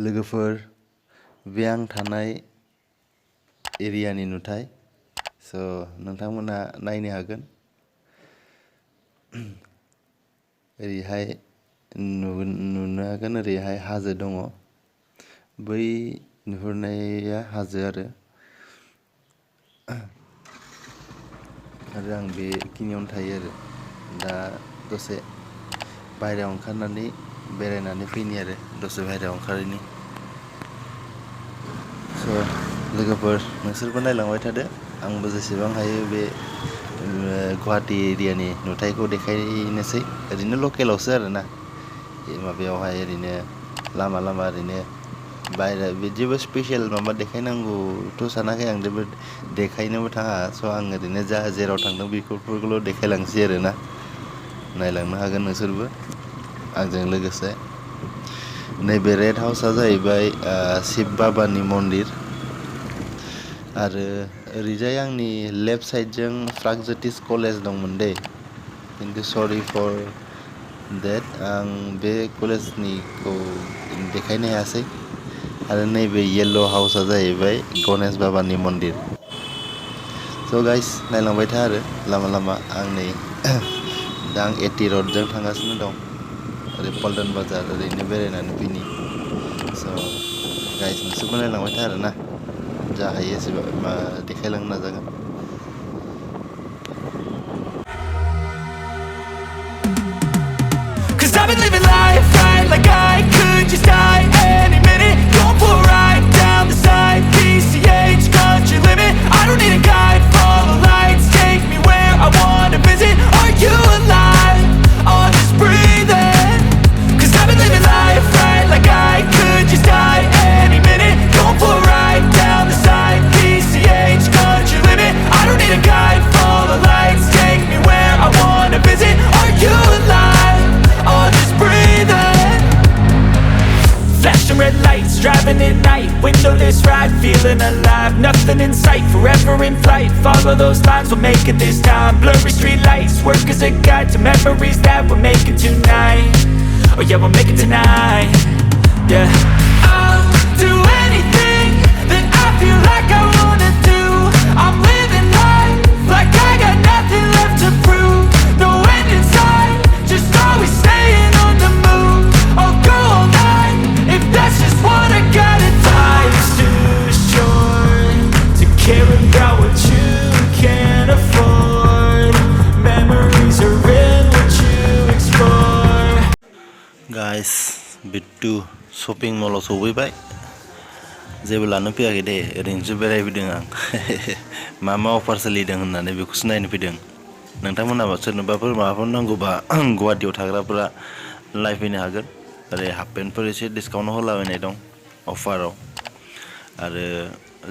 लोगोफोर बे आं थानाय एरियानि नुथाय स' नोंथांमोना नायनो हागोन ओरैहाय नुनो हागोन ओरैहाय हाजो दङ बै नुहुरनाया हाजो आरो आं बेखिनियावनो थायो आरो दा दसे बायहेरायाव ओंखारनानै बेरायनानै फैनि आरो दसे बायहेरायाव ओंखारैनि स' लोगोफोर नोंसोरबो नायलांबाय थादो आंबो जेसेबां हायो बे गुवाहाटि एरियानि नुथायखौ देखायनोसै ओरैनो लकेलावसो आरोना माबायावहाय ओरैनो लामा ओरैनो बायहेरा बिदिबो स्पेसियेल माबा देखायनांगौथ' सानाखै आं जेबो देखायनोबो थाङा स' आं ओरैनो जेराव थांदों बेफोरखौल' देखायलांसै आरोना नायलांनो हागोन नोंसोरबो आंजों लोगोसे नैबे रेड हाउसआ जाहैबाय शिब बाबानि मन्दिर आरो ओरैजाय आंनि लेफ्ट साइडजों प्रागज्यतिष कलेज दंमोन दे खिन्थु सरि फर देट आं बे कलेजनिखौ देखायनो हायासै आरो नैबे येल्ल' हाउसआ जाहैबाय गणेश बाबानि मन्दिर स' गाइस नायलांबाय था आरो लामा आं नै दा आं एटि रडजों थांगासिनो दं ओरै पल्टन बाजार ओरैनो बेरायनानै फैनि स' गाइस नोंसोरबो नायलांबाय था आरोना जा हायो एसेबां देखायलांनो नाजागोन I've been living life right like I could just die any minute. Going for a ride down the side, PCH country limit. I don't need a guide, follow lights, take me where I wanna visit. Are you alive? Or just breathing? Cause I've been living life right like I could just die any minute. Going for a ride down the side, PCH country limit. I don't need a guide, follow lights, take me where I wanna visit. Are you alive? Or just breathing? Flashing red lights, driving at night, windowless ride, feeling alive. Nothing in sight, forever in flight. Follow those lines, we'll make it this time. Blurry street lights, work as a guide to memories that we're making tonight. Oh yeah, we'll make it tonight. Yeah. I'll do anything that I feel like I wanna do. I'm living life like I got nothing left to prove. No end in sight, just always staying on the move. I'll go all night if that's just what I gotta do. Life's too short to care about what you can't afford. Memories are in what you explore. Guys Bittu shopping मलाव सफैबाय जेबो लानो फैयाखै दे ओरैनोसो बेरायफैदों आं मा अफार सोलिदों होननानै बेखौसो नायनो फैदों नोंथांमोनहा सोरनोबाफोर माबाफोर नांगौबा गुवाहाटियाव थाग्राफोरा नायफैनो हागोन ओरै हाफ पेन्टफोर एसे डिसकाउन्टआव होलाबायनाय दं अफाराव आरो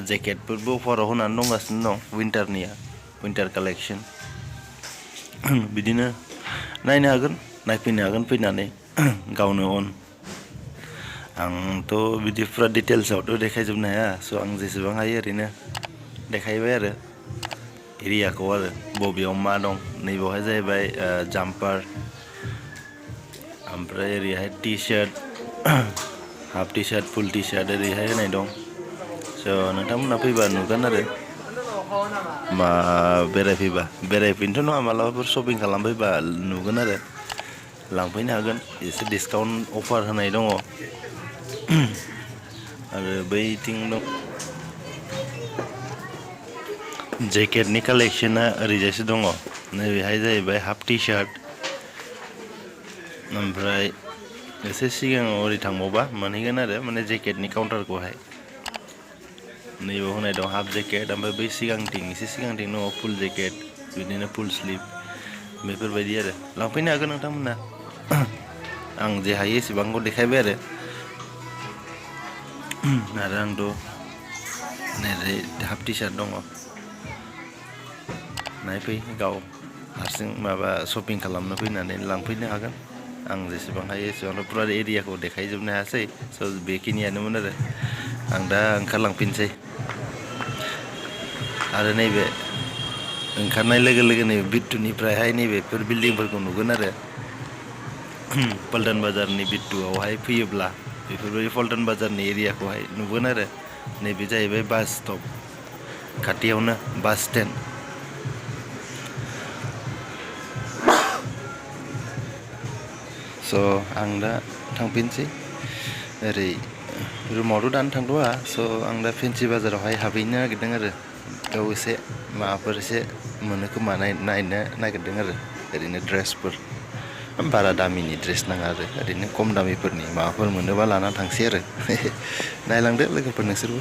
जेकेटफोरबो अफाराव होनानै दंगासिनो दं विन्टार कालेक्सन बिदिनो नायनो हागोन नायफैनो हागोन फैनानै गावनो अन आंथ' बिदि फुरा डिटेल्सआवथ' देखायजोबनो हाया स' आं जेसेबां हायो ओरैनो देखायबाय आरो एरियाखौ आरो बबेयाव मा दं नैबावहाय जाहैबाय जाम्पार ओमफ्राय ओरैहाय T shirt half T shirt full T shirt ओरैहाय होनाय दं स' नोंथांमोनहा फैबा नुगोन आरो मा बेरायफैनोथ' नङा मालाबाफोर शपिं खालामफैबा नुगोन आरो लांफैनो हागोन एसे डिसकाउन्ट अफार होनाय दङ आरो बैथिं दं जेकेटनि कालेक्सना ओरैजायसो दङ नैबेहाय जाहैबाय हाफ टि शार्ट ओमफ्राय एसे सिगाङाव ओरै थांबावबा मोनहैगोन आरो माने जेकेटनि काउन्टारखौहाय नैबाव होनाय दं हाफ जेकेट ओमफ्राय बै एसे सिगांथिं दङ फुल जेकेट बिदिनो फुल स्लिभ बेफोरबायदि आरो लांफैनो हागोन नोंथांमोना आं जे हायो एसेबांखौ देखायबाय आरो आंथ' नै हाफ टि शार्ट दङ नायफै गाव हारसिं माबा शपिं खालामनो फैनानै लांफैनो हागोन आं जेसेबां हायो एसेबांथ' फुरा एरियाखौ देखायजोबनो हायासै स' बेखिनियानोमोन आरो आं दा ओंखारलांफिनसै आरो नैबे ओंखारनाय लोगो लोगो नैबे बिट्टुनिफ्रायहाय नैबेफोर बिल्डिंफोरखौ नुगोन आरो पल्टन बाजारनि बिट्टुआवहाय फैयोब्ला बेफोरबायदि पल्टन बाजारनि एरियाखौहाय नुगोन आरो नैबे जाहैबाय बास स्टप खाथियावनो बास स्टेन्ड स' आं दा थांफिनसै ओरै रुमावथ' दानो थांथ'वा स' आं दा फेन्सि बाजारावहाय हाबहैनो नागिरदों आरो बेयाव एसे माबाफोर एसे मोनो खोमा नायनो नागिरदों आरो ओरैनो ड्रेसफोर बारा दामिनि ड्रेस नाङा आरो ओरैनो खम दामिफोरनि माबाफोर मोनोबा लाना थांसै आरो नायलांदो लोगोफोर नोंसोरबो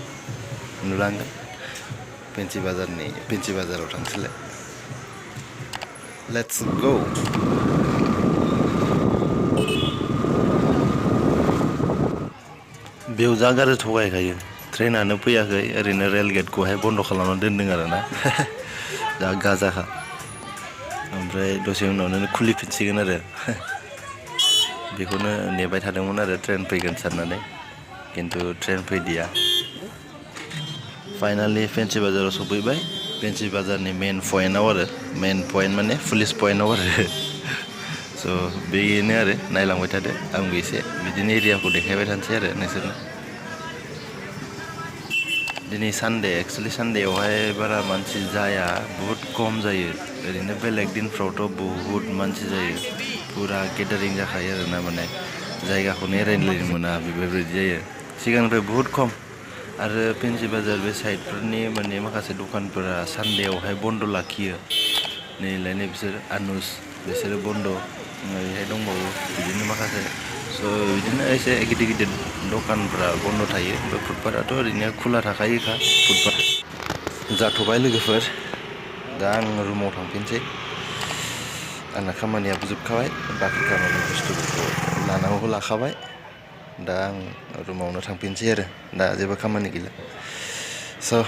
नुलांगोन फेन्सि बाजाराव थांसैलाय लेट्स गो बेयाव जा गाज्रि थगायखायो ट्रेनानो फैयाखै ओरैनो रेल गेटखौहाय बन्द' खालामना दोनदों आरो ना जा गाजाखा ओमफ्राय दसे उनावनो खुलिफिनसिगोन आरो बेखौनो नेबाय थादोंमोन आरो ट्रेन फैगोन साननानै खिन्थु ट्रेन फैदिया फाइनालि फेन्सि बाजाराव सफैबाय फेन्सि बाजारनि मेन पइन्टआव आरो मेन पइन्ट माने पुलिस पइन्टआव आरो स' बेनो आरो नायलांबाय थादो आंबो एसे बिदिनो एरियाखौ देखायबाय थानोसै आरो नोंसोरनो दिनै सानडे एक्सुवेलि सानडेआवहाय बारा मानसि जाया बुहुद खम जायो ओरैनो बेलेग दिनफ्रावथ' बुहुद मानसि जायो फुरा गेदारिं जाखायो आरोना माने जायगाखौनो एरायलायनो मोना बेफोरबायदि जायो सिगांनिफ्राय बुहुद खम आरो फेन्सि बाजार बे साइडफोरनि माने माखासे दखानफोरा सानडेआवहाय बन्द' लाखियो नैलायनो बिसोर आनुस बिसोरो बन्द' ओरैहाय दंबावो बिदिनो माखासे स' बिदिनो एसे गिदिर गिदिर दखानफ्रा बन्द' थायो ओमफ्राय फुटपाथाथ' ओरैनो खुला थाखायोखा फुटपाथ जाथ'बाय लोगोफोर दा आं रुमाव थांफिनसै आंना खामानियाबो जोबखाबाय बाखि खामानि बुस्थुफोरखौ लानांगौखौ लाखाबाय दा आं रुमावनो थांफिनसै आरो दा जेबो खामानि गैला स'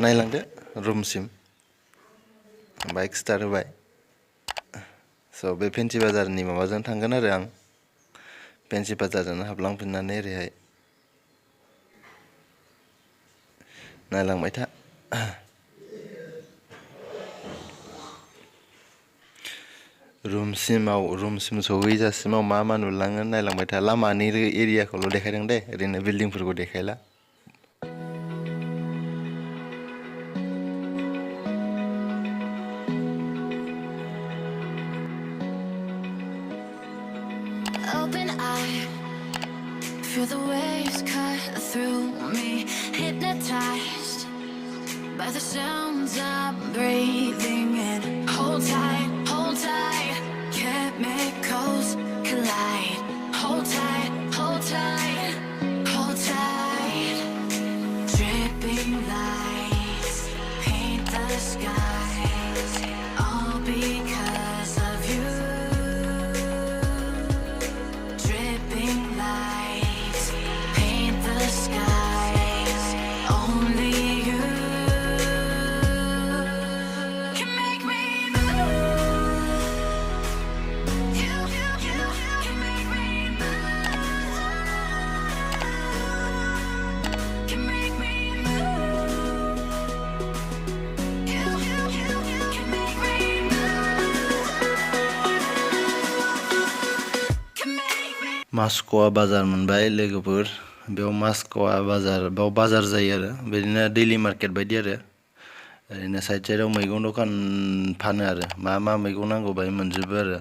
नायलांदो रुमसिम बाइक स्टार्ट होबाय स' बे फेन्सि बाजारनि माबाजों थांगोन आरो आं फेन्सि बाजारजोंनो हाबलांफिननानै ओरैहाय नायलांबाय था रुमसिम सहैजासिमाव मा नुलाङो नायलांबाय था लामानि एरियाखौल' देखायदों दे ओरैनो बिल्डिंफोरखौ देखायला Open eye, feel the waves cut through me, hypnotized by the sounds I'm breathing in. Hold tight, chemicals collide. Hold tight, hold tight, hold tight. Dripping lights paint the skies, all because of you. Dripping lights paint the skies, only you can make me move. You can make me move. Can make me move. You can make me move. Can make me. मास्क'वा बाजार मोनबाय लोगोफोर बेयाव मास्क'वा बाजार बाजार जायो आरो बिदिनो दैलि market बायदि आरो ओरैनो साइडआव मैगं दखान फानो आरो मा मैगं नांगौ बाहाय मोनजोबो आरो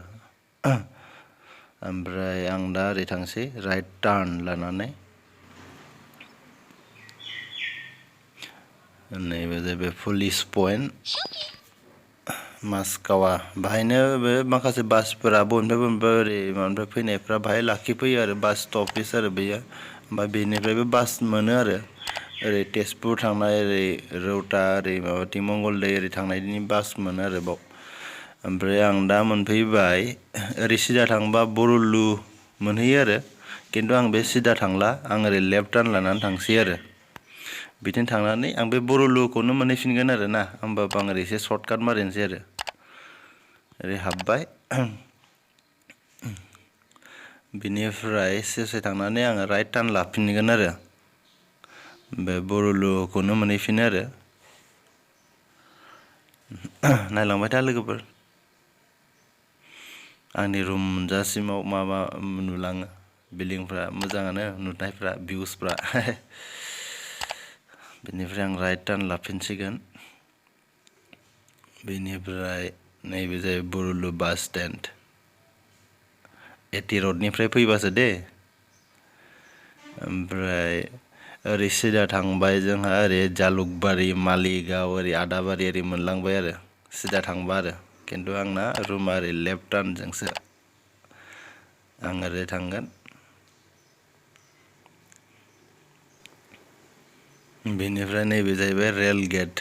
ओमफ्राय आं दा ओरै थांसै राइट टार्न लानानै नैबे जाहैबाय पुलिस पइन्ट मास्क'वा बाहायनो बे माखासे बासफोरा बबेनिफ्राय ओरै माबानिफ्राय फैनायफ्रा बाहाय लाखिफैयो आरो बास स्टपेज आरो बेयो ओमफ्राय बेनिफ्रायबो बास मोनो आरो ओरै तेजपुर थांनाय ओरै रौता ओरै माबाथिं मंगलदै ओरै थांनायनि बास मोनो आरो बाव ओमफ्राय आं दा मोनफैबाय ओरै सिदा थांबा बरलु मोनहैयो आरो खिन्थु आं बे सिदा थांला आं ओरै लेफ्ट टार्न लानानै थांसै आरो बिथिं थांनानै आं बे बरलुखौनो मोनहैफिनगोन आरो ना होमबाबो आं ओरै एसे सर्टकाट मारिनोसै आरो ओरै हाबबाय बिनिफ्राय ससे थांनानै आङो राइट टार्न लाफिनगोन आरो बे बरलुखौनो मोनहैफिनो आरो नायलांबाय था लोगोफोर आंनि रुम मोनजासिमाव मा नुलाङो बिल्डिंफ्रा मोजाङानो नुथायफ्रा भिउसफ्रा बेनिफ्राय आं राइट टार्न लाफिनसिगोन बेनिफ्राय नैबे जाबाय बुरुलु बास स्टेन्ड एटि रडनिफ्राय फैबासो दे ओमफ्राय ओरै सिदा थांबाय जोंहा ओरै जालुकबारि मालिगाव ओरै आदाबारि ओरै मोनलांबाय आरो सिदा थांबा आरो खिन्थु आंना रुमा ओरै लेफ्ट टार्नजोंसो आं ओरै थांगोन बेनिफ्राय नैबे जाहैबाय rail gate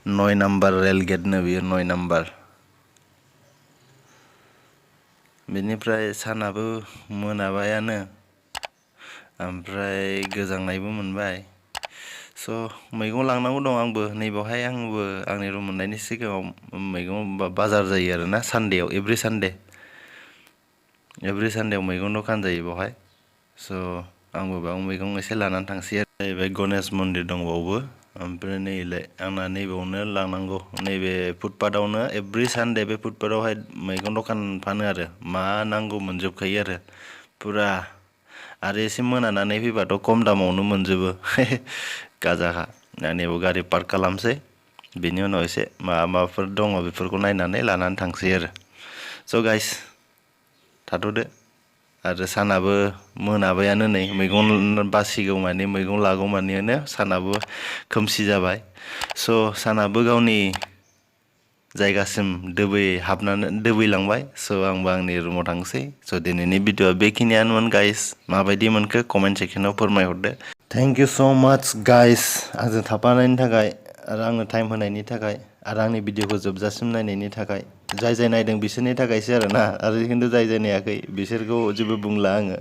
9 number rail gate नो बियो 9 नाम्बार बेनिफ्राय सानाबो मोनाबायानो ओमफ्राय गोजांनायबो मोनबाय स' मैगं लांनांगौ दं आंबो नैबावहाय आंबो आंनि रुम मोननायनि सिगाङाव मैगं बाजार जायो आरोना सानडेयाव एभ्रि सानडेयाव मैगं दखान जायो बेवहाय स' आंबो बेयाव मैगं एसे लानानै थांसै आरो जाहैबाय गनेश मन्दिर दंबावो ओमफ्राय नैलाय आंना नैबावनो लांनांगौ नैबे फुटपाथावनो एभ्रि सानडे बे फुटपाथावहाय मैगं दखान फानो आरो मा नांगौ मोनजोबखायो आरो पुरा आरो एसे मोनानानै फैबाथ' खम दामावनो मोनजोबो गाजाखा नैबाव गारि पार्क खालामसै बेनि उनाव एसे माबाफोर दङ बेफोरखौ नायनानै लानानै थांसै आरो स' गाइस थाथ'दो आरो सानाबो मोनाबायानो नै मैगं बासिगौ मानि मैगं लागौ मानियानो सानाबो खोमसि जाबाय स' सानाबो गावनि जायगासिम दोबैलांबाय स' आंबो आंनि रुमाव थांसै स' दिनैनि भिडिअ'आ बेखिनियानोमोन गाइस माबायदि मोनखो कमेन्ट सेक्सनाव फोरमायहरदो थेंक इउ स' माच गाइस आंजों थाफानायनि थाखाय आरो आंनो टाइम होनायनि थाखाय आरो आंनि भिडिअ'खौ जोबजासिम नायनायनि थाखाय जाय नायदों बिसोरनि थाखायसो आरोना आरो खिन्थु जाय नायाखै बिसोरखौ जेबो बुंला आङो